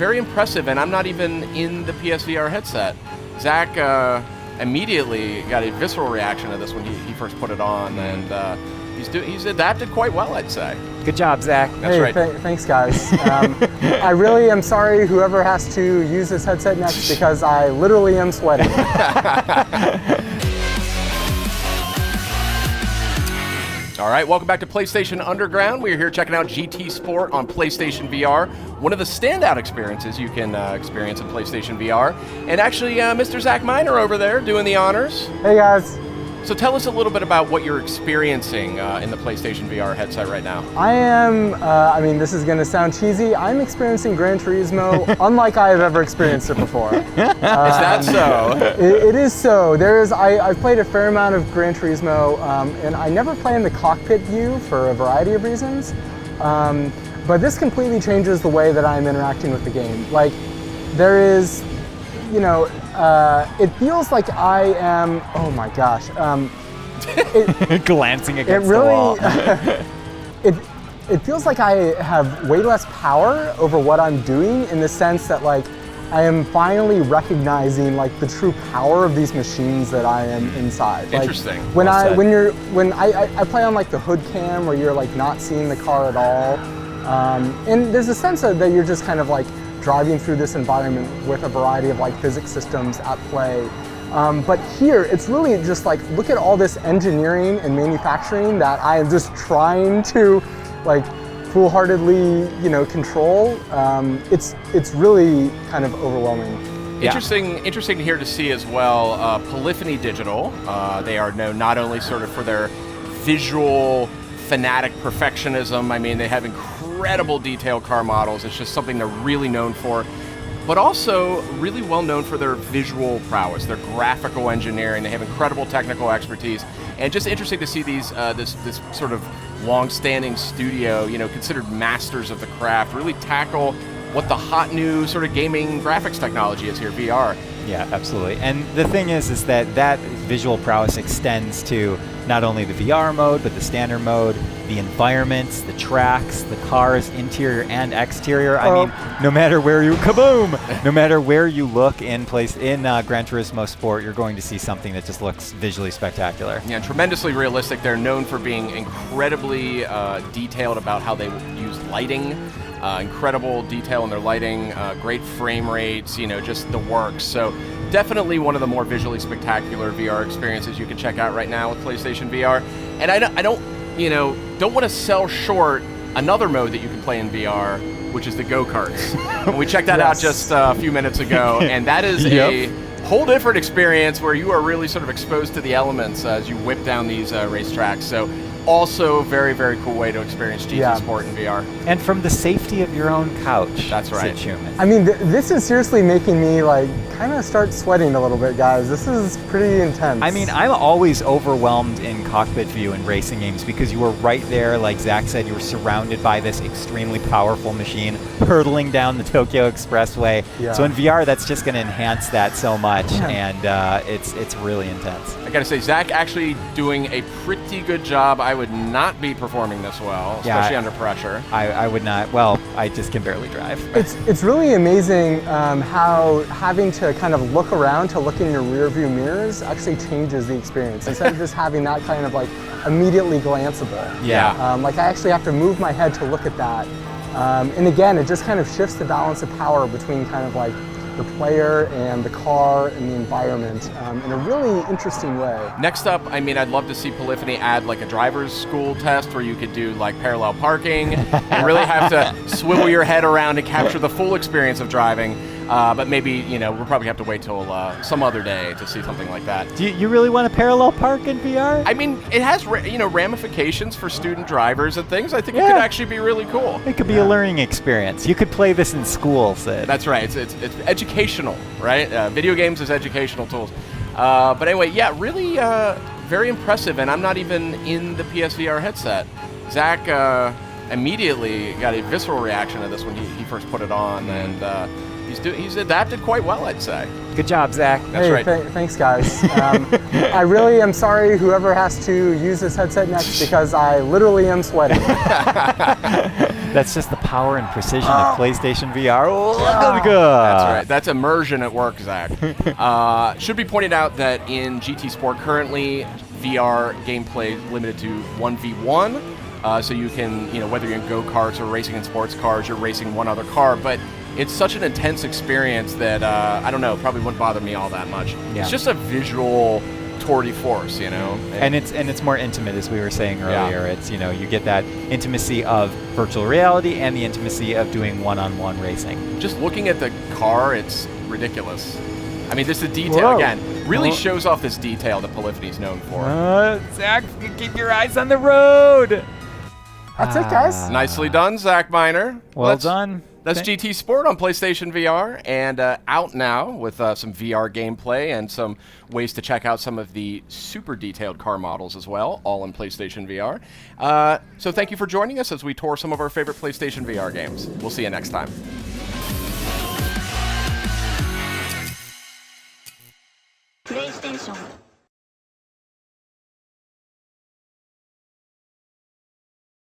very impressive, and I'm not even in the PSVR headset. Zach immediately got a visceral reaction to this when he first put it on, and he's adapted quite well, I'd say. Good job, Zach. That's right. Thanks, guys. I really am sorry whoever has to use this headset next, because I literally am sweating. All right, welcome back to PlayStation Underground. We're here checking out GT Sport on PlayStation VR, one of the standout experiences you can experience in PlayStation VR. And actually, Mr. Zach Miner over there doing the honors. Hey, guys. So tell us a little bit about what you're experiencing in the PlayStation VR headset right now. I am, I mean, this is going to sound cheesy, I'm experiencing Gran Turismo unlike I have ever experienced it before. Is that so? It is so. I've played a fair amount of Gran Turismo, and I never play in the cockpit view for a variety of reasons. But this completely changes the way that I'm interacting with the game. Like, there is, you know, it feels like I am, oh my gosh. Glancing against the wall. It feels like I have way less power over what I'm doing, in the sense that, like, I am finally recognizing, like, the true power of these machines that I am inside. Interesting. Like, when I play on, like, the hood cam, where you're, like, not seeing the car at all, and there's a sense that you're just kind of, like, driving through this environment with a variety of, like, physics systems at play. But here, it's really just like, look at all this engineering and manufacturing that I am just trying to, like, foolhardily, you know, control. It's really kind of overwhelming. Yeah. Interesting to hear to see as well. Polyphony Digital, they are known not only sort of for their visual fanatic perfectionism. I mean, they have incredible detailed car models. It's just something they're really known for, but also really well known for their visual prowess, their graphical engineering. They have incredible technical expertise, and just interesting to see these this sort of long-standing studio, you know, considered masters of the craft, really tackle what the hot new sort of gaming graphics technology is here, VR. Yeah, absolutely. And the thing is that visual prowess extends to not only the VR mode, but the standard mode, the environments, the tracks, the cars, interior and exterior. I mean, no matter where you, kaboom! No matter where you look in Gran Turismo Sport, you're going to see something that just looks visually spectacular. Yeah, tremendously realistic. They're known for being incredibly detailed about how they use lighting. Incredible detail in their lighting, great frame rates, you know, just the works. So definitely one of the more visually spectacular VR experiences you can check out right now with PlayStation VR. And I don't want to sell short another mode that you can play in VR, which is the go-karts. And we checked that out just a few minutes ago, and that is a whole different experience where you are really sort of exposed to the elements as you whip down these racetracks. So also very, very cool way to experience GT Sport in VR. And from the safety of your own couch. That's right. I mean, this is seriously making me, like, kind of start sweating a little bit, guys. This is pretty intense. I mean, I'm always overwhelmed in cockpit view in racing games, because you are right there, like Zach said, you were surrounded by this extremely powerful machine hurtling down the Tokyo Expressway. Yeah. So in VR, that's just going to enhance that so much, and it's really intense. I gotta say, Zach actually doing a pretty good job. I would not be performing this well, especially under pressure. I would not. Well, I just can barely drive. It's really amazing how having to kind of look around to look in your rear view mirrors actually changes the experience. Instead of just having that kind of, like, immediately glanceable. Yeah. Like, I actually have to move my head to look at that. And again, it just kind of shifts the balance of power between kind of like the player and the car and the environment in a really interesting way. Next up, I mean, I'd love to see Polyphony add like a driver's school test where you could do like parallel parking and really have to swivel your head around and capture the full experience of driving. But maybe, you know, we'll probably have to wait till some other day to see something like that. Do you really want to parallel park in VR? I mean, it has, ramifications for student drivers and things. I think it could actually be really cool. It could be a learning experience. You could play this in school, Sid. That's right. It's educational, right? Video games as educational tools. But anyway, yeah, really very impressive. And I'm not even in the PSVR headset. Zach immediately got a visceral reaction to this when he first put it on, and he's adapted quite well, I'd say. Good job, Zach. That's right. Thanks, guys. I really am sorry whoever has to use this headset next, because I literally am sweating. That's just the power and precision of PlayStation VR. Oh, look at That's right. That's immersion at work, Zach. Should be pointed out that in GT Sport currently, VR gameplay limited to 1v1. So you can, whether you're in go-karts or racing in sports cars, you're racing one other car. But it's such an intense experience that, I don't know, probably wouldn't bother me all that much. Yeah. It's just a visual tour de force, And it's more intimate, as we were saying earlier. It's, you get that intimacy of virtual reality and the intimacy of doing one-on-one racing. Just looking at the car, it's ridiculous. I mean, this is detail, again, really shows off this detail that Polyphony's known for. Zach, keep your eyes on the road. That's it, guys. Nicely done, Zach Miner. Well done. That's GT Sport on PlayStation VR, and out now with some VR gameplay and some ways to check out some of the super detailed car models as well, all in PlayStation VR. So thank you for joining us as we tour some of our favorite PlayStation VR games. We'll see you next time. PlayStation